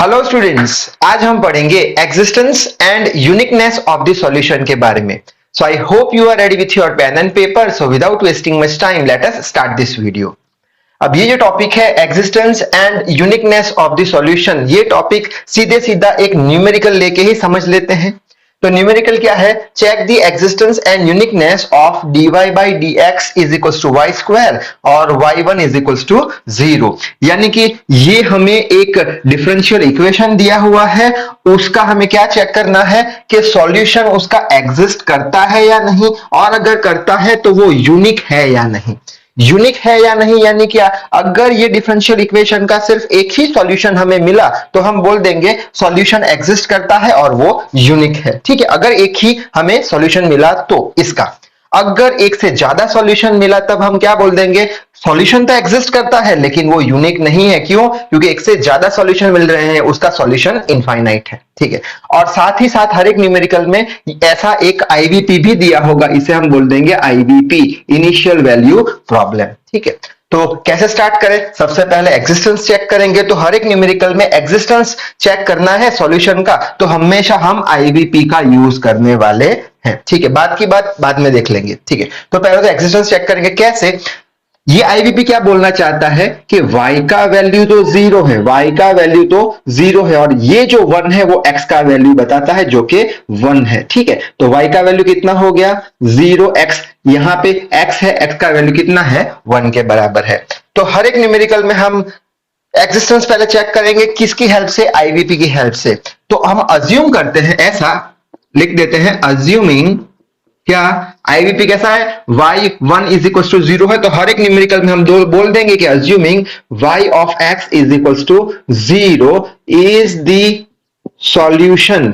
Hello students, आज हम पढ़ेंगे existence and uniqueness of the solution के बारे में। So I hope you are ready with your pen and paper. So without wasting much time let us start this video. अब ये जो topic है existence and uniqueness of the solution, ये topic सीधे सीधा एक न्यूमेरिकल लेके ही समझ लेते हैं। तो न्यूमेरिकल क्या है? Check the existence and uniqueness of dy by dx is equals to y square और y1 इज इक्वल्स टू 0। यानी कि ये हमें एक डिफरेंशियल इक्वेशन दिया हुआ है, उसका हमें क्या चेक करना है कि सॉल्यूशन उसका एग्जिस्ट करता है या नहीं, और अगर करता है तो वो यूनिक है या नहीं। यूनिक है या नहीं यानी क्या? अगर ये डिफरेंशियल इक्वेशन का सिर्फ एक ही सॉल्यूशन हमें मिला तो हम बोल देंगे सॉल्यूशन एग्जिस्ट करता है और वो यूनिक है। ठीक है, अगर एक ही हमें सॉल्यूशन मिला तो इसका। अगर एक से ज्यादा सॉल्यूशन मिला तब हम क्या बोल देंगे? सॉल्यूशन तो एग्जिस्ट करता है लेकिन वो यूनिक नहीं है। क्यों? क्योंकि एक से ज्यादा सॉल्यूशन मिल रहे हैं, उसका सॉल्यूशन इनफाइनाइट है। ठीक है, और साथ ही साथ हर एक न्यूमेरिकल में ऐसा एक आईवीपी भी दिया होगा, इसे हम बोल देंगे आईवीपी, इनिशियल वैल्यू प्रॉब्लम। ठीक है, तो कैसे स्टार्ट करें? सबसे पहले एग्जिस्टेंस चेक करेंगे। तो हर एक न्यूमेरिकल में एग्जिस्टेंस चेक करना है सॉल्यूशन का, तो हमेशा हम आईवीपी का यूज करने वाले हैं। ठीक है, बात की बात बाद में देख लेंगे। ठीक है, तो पहले तो एग्जिस्टेंस चेक करेंगे। कैसे? ये आईवीपी क्या बोलना चाहता है कि y का वैल्यू तो 0 है, y का वैल्यू तो 0 है, और ये जो 1 है वो x का वैल्यू बताता है जो कि 1 है। ठीक है, तो y का वैल्यू कितना हो गया? 0x। यहां पे x है, x का वैल्यू कितना है? 1 के बराबर है। तो हर एक न्यूमेरिकल में हम एग्जिस्टेंस पहले चेक करेंगे, किसकी हेल्प से? आईवीपी की हेल्प से। तो हम अज्यूम करते हैं, ऐसा लिख देते हैं, अज्यूमिंग क्या आईवीपी कैसा है? y1 इज इक्वल टू 0 है। तो हर एक न्यूमेरिकल में हम दो बोल देंगे कि assuming y of x is equal to 0 is the solution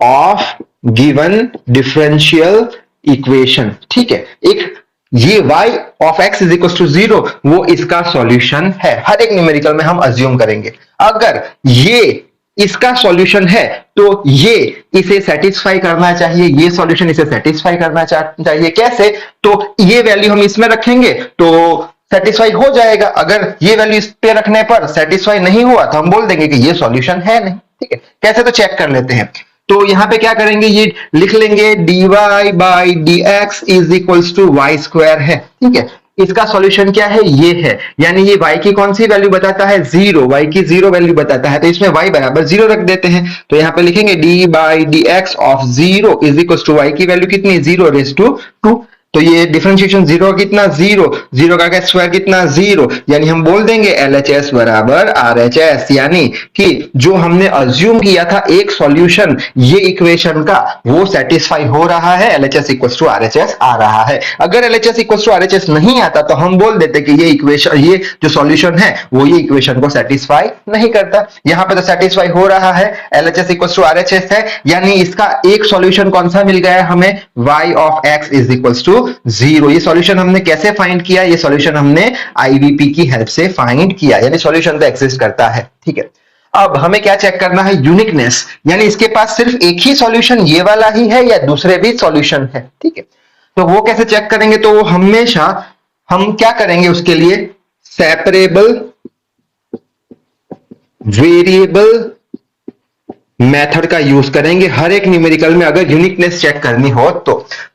of given differential equation. ठीक है, एक ये y of x is equal to 0 वो इसका सॉल्यूशन है। हर एक न्यूमेरिकल में हम अज्यूम करेंगे। अगर ये इसका सॉल्यूशन है तो ये इसे सेटिस्फाई करना चाहिए, ये सॉल्यूशन इसे सेटिस्फाई करना चाहिए। कैसे? तो ये वैल्यू हम इसमें रखेंगे तो सेटिस्फाई हो जाएगा। अगर ये वैल्यू इस पे रखने पर सेटिस्फाई नहीं हुआ तो हम बोल देंगे कि ये सॉल्यूशन है नहीं। ठीक है, कैसे? तो चेक कर लेते हैं। तो यहां पे क्या करेंगे? ये लिख लेंगे dy by dx is equals to y square है। ठीक है, इसका सॉल्यूशन क्या है? ये है, यानी ये y की कौन सी वैल्यू बताता है? 0, y की 0 वैल्यू बताता है, तो इसमें y बराबर 0 रख देते हैं। तो यहां पे लिखेंगे dy by dx of 0 is equal to y की वैल्यू कितनी? 0 रेज टू 2। तो ये डिफरेंशिएशन 0 कितना? 0, 0 का स्क्वायर कितना? 0, यानी हम बोल देंगे LHS बराबर RHS, यानी कि जो हमने अज्यूम किया था एक सॉल्यूशन ये इक्वेशन का, वो सेटिस्फाई हो रहा है, LHS इक्वल टू RHS आ रहा है। अगर LHS इक्वल टू RHS नहीं आता तो हम बोल देते कि ये इक्वेशन, ये जो सॉल्यूशन है वो ये इक्वेशन को सेटिस्फाई नहीं करता। यहां पे तो सेटिस्फाई हो रहा है, LHS इक्वल टू RHS है, यानी इसका एक सॉल्यूशन कौन सा मिल गया हमें? y of x is equal to 0। ये सॉल्यूशन हमने कैसे फाइंड किया? ये सॉल्यूशन हमने आईवीपी की हेल्प से फाइंड किया, यानी सॉल्यूशन तो एग्जिस्ट करता है। ठीक है, अब हमें क्या चेक करना है? यूनिकनेस, यानी इसके पास सिर्फ एक ही सॉल्यूशन ये वाला ही है या दूसरे भी सॉल्यूशन है। ठीक है, तो वो कैसे चेक करेंगे? तो हमेशा हम क्या करेंगे उसके लिए? सेपरेबल वेरिएबल मेथड का यूज करेंगे हर एक न्यूमेरिकल में अगर यूनिकनेस चेक करनी हो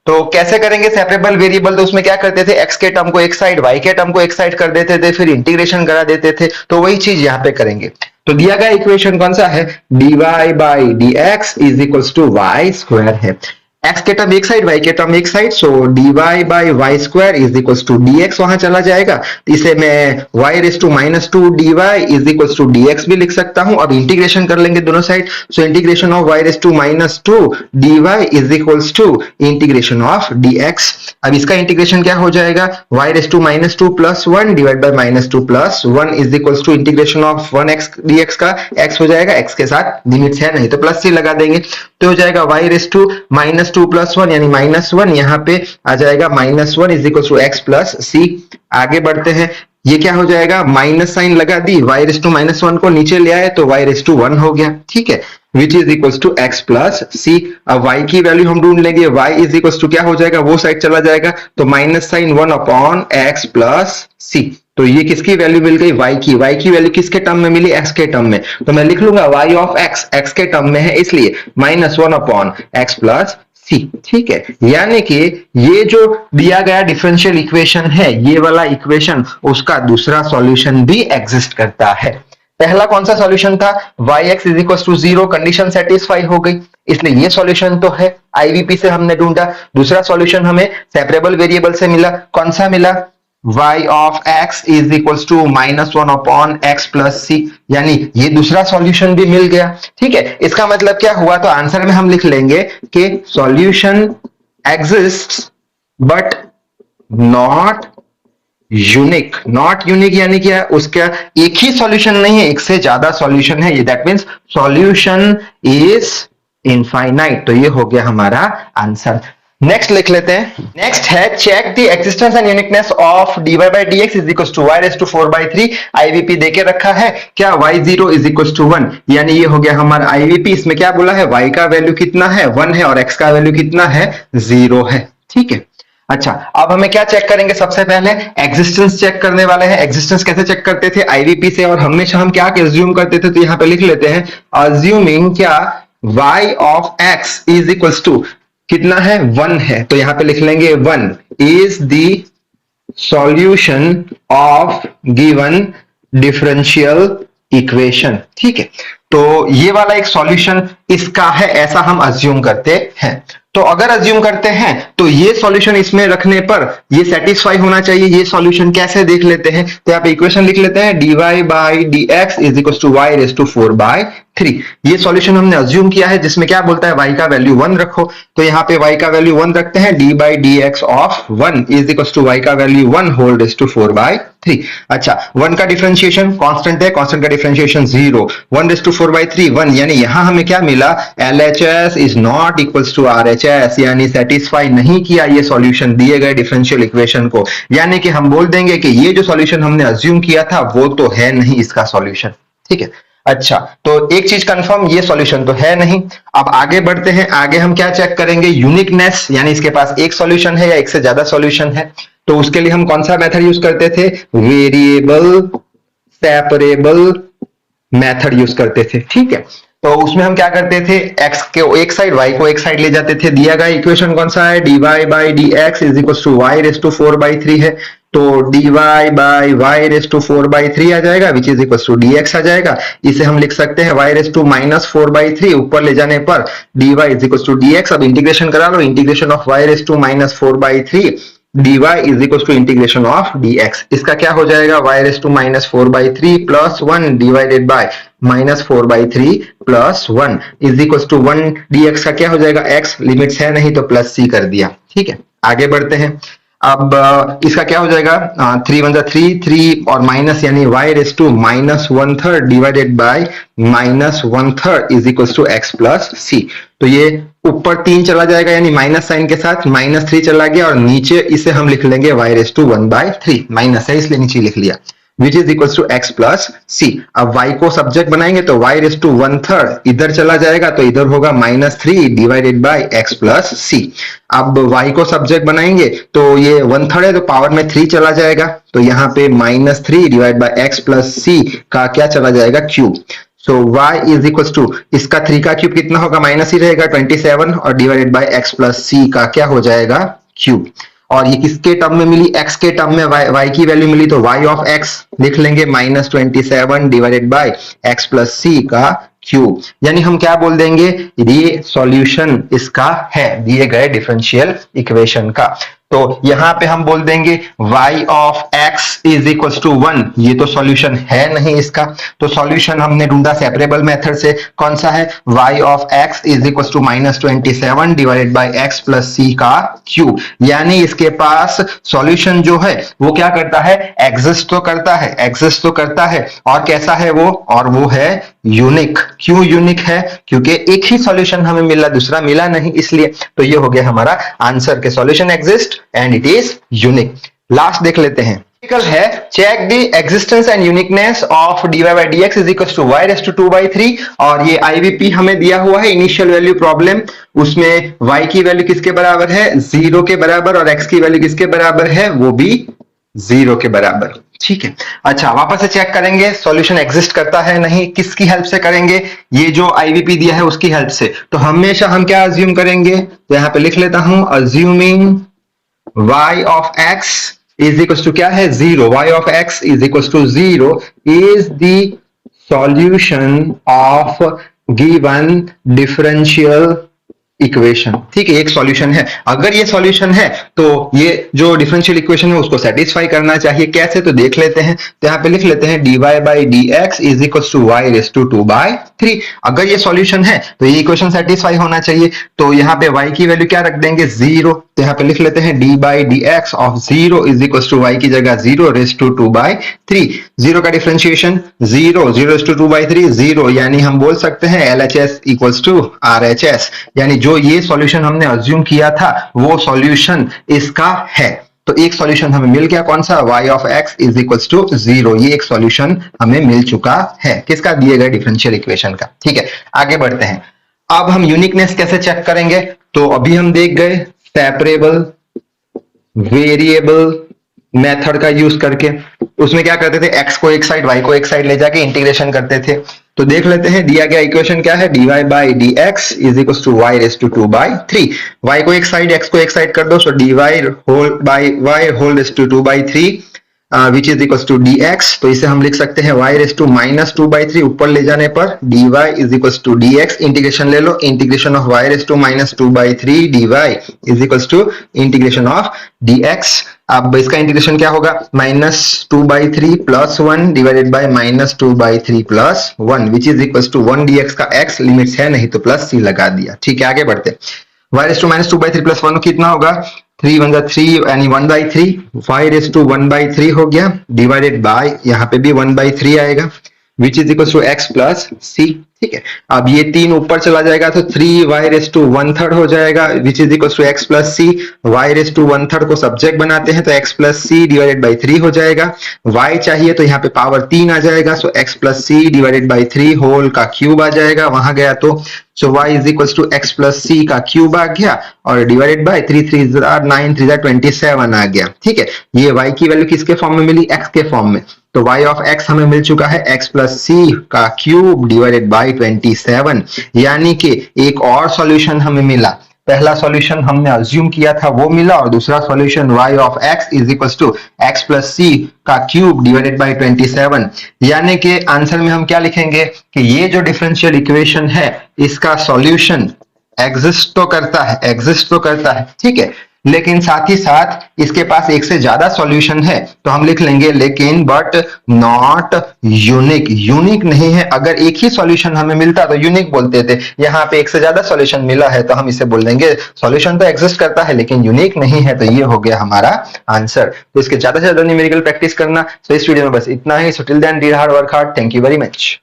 तो कैसे करेंगे सेपरेबल वेरिएबल? तो उसमें क्या करते थे? x के टर्म को एक साइड, y के टर्म को एक साइड कर देते थे, फिर इंटीग्रेशन करा देते थे। तो वही चीज यहां पे करेंगे। तो दिया गया इक्वेशन कौन सा है? dy by dx is equal to y square है। x के टर्म एक साइड, y के टर्म एक side, so dy by y square is equal to dx वहां चला जाएगा। इसे मैं y raise to minus 2 dy is equal to dx भी लिख सकता हूं। अब इंटीग्रेशन कर लेंगे दोनों side, so integration of y raise to minus 2 dy is equal to integration of dx। अब इसका इंटीग्रेशन क्या हो जाएगा? y raise to minus 2 plus 1 divide by minus 2 plus 1 is equal to integration of 1x dx का x हो जाएगा, x के साथ लिमिट्स है नहीं तो प्लस से लगा देंगे, तो हो जाएगा y raise to minus 2 plus 1 यानी माइनस 1, यहां पे आ जाएगा minus 1 is equal to x plus C. आगे बढ़ते हैं, ये क्या हो जाएगा? माइनस साइन लगा दी, y रेस टू माइनस 1 को नीचे ले आए तो y रेस टू 1 हो गया। ठीक है, which is equal to x plus C. अब y की वैल्यू हम ढूंढ लेंगे, y इज इक्वल टू क्या हो जाएगा? वो साइड चला जाएगा तो minus sine 1 upon x plus C. तो ये किसकी वैल्यू मिल गई, y की वैल्यू किसके टर्म में मिली, x के टर्म में। तो मैं लिख लूंगा y ऑफ x के टर्म में है इसलिए -1/x प्लस c। ठीक है, यानी कि ये जो दिया गया डिफरेंशियल इक्वेशन है, ये वाला इक्वेशन, उसका दूसरा सॉल्यूशन भी एग्जिस्ट करता है। पहला कौन सा सॉल्यूशन था, yx is equal to 0, condition satisfy हो गई, इसलिए ये सॉल्यूशन तो है, आईवीपी से हमने ढूंढा। दूसरा सॉल्यूशन हमें सेपरेबल वेरिएबल से मिला, कौन सा मिला, y of x is equal to -1/x plus c, यानी ये दूसरा सॉल्यूशन भी मिल गया। ठीक है, इसका मतलब क्या हुआ, तो आंसर में हम लिख लेंगे कि solution exists but not unique. Not unique यानी क्या, उसका एक ही सॉल्यूशन नहीं है, एक से ज्यादा सॉल्यूशन है, ये that means solution is infinite. तो ये हो गया हमारा आंसर। नेक्स्ट लिख लेते हैं, नेक्स्ट है check the existence and uniqueness of dy by dx is equal to y raise to 4/3। IVP देके रखा है क्या, y0 इज इक्वल टू 1, यानी ये हो गया हमारा आईवीपी। इसमें क्या बोला है, y का वैल्यू कितना है 1 है और x का वैल्यू कितना है 0 है। ठीक है, अच्छा अब हमें क्या चेक करेंगे, सबसे पहले एग्जिस्टेंस चेक करने वाले हैं। एग्जिस्टेंस कैसे चेक करते थे, आईवीपी से, और हमेशा हम क्या अज्यूम करते थे, तो यहां पे लिख लेते हैं अज्यूमिंग क्या, y of x is equal to कितना है 1 है, तो यहां पे लिख लेंगे 1 is the solution of given differential equation. ठीक है, तो ये वाला एक सॉल्यूशन इसका है, ऐसा हम अज्यूम करते हैं। तो अगर अज्यूम करते हैं तो ये सॉल्यूशन इसमें रखने पर ये सेटिस्फाई होना चाहिए। ये सॉल्यूशन कैसे देख लेते हैं, तो यहाँ पे इक्वेशन लिख लेते हैं dy by dx is equal to y raise to 4/3। ये सॉल्यूशन हमने अज्यूम किया है, जिसमें क्या बोलता है y का वैल्यू 1 रखो, तो यहाँ पे y का वैल्यू 1 रखते हैं, dy by dx of 1 is equal to y का वैल्यू 1 होल रेज़ टू 4/3। अच्छा, 1 का डिफरेंशिएशन कांस्टेंट है, कांस्टेंट का डिफरेंशिएशन 0, 1 रेज़ टू 4/3 1, यानी यहां हमें क्या मिला, LHS is not equals to RHS, यानी सेटिस्फाई नहीं किया ये सॉल्यूशन दिए गए डिफरेंशियल इक्वेशन को, यानी कि हम बोल देंगे कि ये जो सॉल्यूशन हमने अज्यूम किया था वो तो है नहीं इसका सॉल्यूशन। ठीक है, अच्छा तो एक चीज कंफर्म, ये सॉल्यूशन तो है नहीं। अब आगे बढ़ते हैं, आगे हम क्या चेक करेंगे, यूनिकनेस, यानी इसके पास एक सॉल्यूशन है या एक से ज्यादा सॉल्यूशन है। तो उसके लिए हम कौन सा मेथड यूज करते थे, वेरिएबल सेपरेबल मेथड यूज करते थे। ठीक है, तो उसमें हम क्या करते थे, x को एक साइड, y को एक साइड ले जाते थे। दिया गया इक्वेशन कौन सा है, dy by dx is equal to y raise to 4/3 है, तो dy by y raise to 4/3 आ जाएगा, which is equal to dx आ जाएगा। इसे हम लिख सकते हैं y रेज़ टू -4/3, ऊपर ले जाने पर dy is equal to dx। अब इंटीग्रेशन करा लो, integration of y raise to -4/3 dy is equal to integration of dx। इसका क्या हो जाएगा, y raise to -4/3 plus 1 divided by -4/3 plus 1 is equal to 1, dx का क्या हो जाएगा, x लिमिट्स है नहीं तो प्लस c कर दिया। ठीक है, आगे बढ़ते हैं। अब इसका क्या हो जाएगा, 3 1 3 3 और माइनस, यानी y raise to -1/3 divided by -1/3 is equal to x plus c। तो ये ऊपर 3 चला जाएगा, यानी माइनस साइन के साथ -3 चला गया, और नीचे इसे हम लिख लेंगे y रेज़ टू 1/3, माइनस है इसलिए नीचे लिख लिया, which is equal to x plus c। अब y को सब्जेक्ट बनाएंगे तो y रेज़ टू 1/3 इधर चला जाएगा, तो इधर होगा -3 divided by x plus c। अब y को सब्जेक्ट बनाएंगे तो ये 1/3 है, तो पावर में 3 चला जाएगा, तो यहाँ पे -3 divide by x plus c का क्या चला जाएगा, cube. So y is equal to, इसका 3 का क्यूब कितना होगा, माइनस ही रहेगा 27, और divided by x plus c का क्या हो जाएगा, क्यूब। और ये किसके टर्म में मिली, x के टर्म में y की वैल्यू मिली, तो y ऑफ x लिख लेंगे -27 divided by x plus c का क्यूब। यानी हम क्या बोल देंगे, ये सॉल्यूशन इसका है दिए गए डिफरेंशियल इक्वेशन का। तो यहां पे हम बोल देंगे y of x is equal to 1, ये तो सॉल्यूशन है नहीं इसका, तो सॉल्यूशन हमने ढूंढा सेपरेबल मेथड से, कौन सा है, y of x is equal to -27 divided by x plus c का क्यूब। यानी इसके पास सॉल्यूशन जो है वो क्या करता है, एग्जिस्ट तो करता है, एग्जिस्ट तो करता है, और कैसा है वो, और वो है यूनिक। क्यों यूनिक है, क्योंकि एक ही सॉल्यूशन हमें मिला, दूसरा मिला नहीं, इसलिए। तो ये हो गया हमारा आंसर के solution exist and it is unique. Last देख लेते हैं, है check the existence and uniqueness of dy by dx is equal to y raise to 2/3, और ये आईवीपी हमें दिया हुआ है इनिशियल वैल्यू प्रॉब्लम, उसमें y की वैल्यू किसके बराबर है, 0 के बराबर, और x की वैल्यू किसके बराबर है, वो भी 0 के बराबर। ठीक है। अच्छा, वापस से चेक करेंगे सॉल्यूशन एग्जिस्ट करता है नहीं, किसकी हेल्प से करेंगे, ये जो आईवीपी दिया है उसकी हेल्प से। तो हमेशा हम क्या अज्यूम करेंगे, तो यहां पे लिख लेता हूं, assuming y of x is equals to क्या है, zero, y of x is equals to zero is the solution of given differential equation. ठीक है, एक सॉल्यूशन है। अगर ये सॉल्यूशन है तो ये जो डिफरेंशियल इक्वेशन है उसको सेटिस्फाई करना चाहिए। कैसे, तो देख लेते हैं। तो यहाँ पे लिख लेते हैं dy by d x is equal to y raise to 2/3। अगर ये सॉल्यूशन है तो ये इक्वेशन सेटिस्फाई होना चाहिए। तो यहाँ पे y की वैल्यू क्या रख देंगे, जीरो। तो यहाँ पे लिख लेते हैं d by d x of zero is equal to y की जगह जीरो रेस टू 2/3। जीरो का differentiation zero, zero raise to 2/3 zero, यानी हम बोल सकते हैं LHS इक्वल्स टू RHS, यानी जो ये सॉल्यूशन हमने अज्यूम किया था वो सॉल्यूशन इसका है। तो एक सॉल्यूशन हमें मिल गया, कौन सा, y of x is equals to zero. ये एक सॉल्यूशन हमें मिल चुका है, किसका, दिए गए डिफरेंशियल इक्वेशन का। ठीक है, आगे बढ़ते हैं। अब हम यूनिकनेस कैसे चेक करेंगे, तो अभी हम देख गए सेपरेबल वेरिएबल मेथड का यूज करके। उसमें क्या करते थे, x को एक साइड y को एक साइड ले जाके इंटीग्रेशन करते थे। तो देख लेते हैं, दिया गया इक्वेशन क्या है, dy by d x is equal to y raise to 2/3। y को एक साइड x को एक साइड कर दो, so dy whole by y whole raise to 2/3 which is equal to dx। तो इसे हम लिख सकते हैं y रेस टू माइनस 2/3, ऊपर ले जाने पर dy is equal to dx। Integration ले लो, integration of y raise to minus 2/3 dy is equal to integration of dx। अब इसका इंटीग्रेशन क्या होगा, -2/3 plus 1 divided by -2/3 plus 1 which is equal to 1 dx का x लिमिट्स है नहीं तो प्लस c लगा दिया। ठीक है, आगे बढ़ते। y रेस टू -2/3 प्लस 1 कितना होगा, 3 1 3 यानी 1/3, y रेस टू 1/3 हो गया, डिवाइडेड बाय यहाँ पे भी 1/3 आएगा which is equal to x plus c। ठीक है, अब ये 3 ऊपर चला जाएगा तो 3y रेस टू 1/3 हो जाएगा which is equal to x plus c। y raise to 1/3 को सब्जेक्ट बनाते हैं तो x plus c divided by 3 हो जाएगा। y चाहिए तो यहाँ पे पावर 3 आ जाएगा, so x plus c divided by 3 whole का क्यूब आ जाएगा, वहां गया तो so y is equal to x plus c का क्यूब आ गया और डिवाइडेड बाय 3 3 9 3 27 आ गया। ठीक है, ये y की वैल्यू किसके फॉर्म में मिली, x के फॉर्म में। तो y ऑफ x हमें मिल चुका है x प्लस c का क्यूब डिवाइडेड बाय 27, यानी कि एक और सॉल्यूशन हमें मिला। पहला सॉल्यूशन हमने अज्यूम किया था वो मिला, और दूसरा solution y of x is equal to x plus c का क्यूब डिवाइडेड बाय 27, यानी कि आंसर में हम क्या लिखेंगे कि ये जो डिफरेंशियल इक्वेशन है इसका सॉल्यूशन एग्जिस्ट तो करता है, ठीक है, लेकिन साथ ही साथ इसके पास एक से ज्यादा सॉल्यूशन है। तो हम लिख लेंगे लेकिन बट नॉट यूनिक, यूनिक नहीं है। अगर एक ही सॉल्यूशन हमें मिलता तो यूनिक बोलते थे, यहाँ पे एक से ज्यादा सॉल्यूशन मिला है तो हम इसे बोल देंगे सॉल्यूशन तो एग्जिस्ट करता है लेकिन यूनिक नहीं है। तो ये हो गया हमारा आंसर। तो इसके ज्यादा से ज्यादा न्यूमेरिकल प्रैक्टिस करना। तो इस वीडियो में बस इतना ही। So till then read hard, work hard. Thank you very much.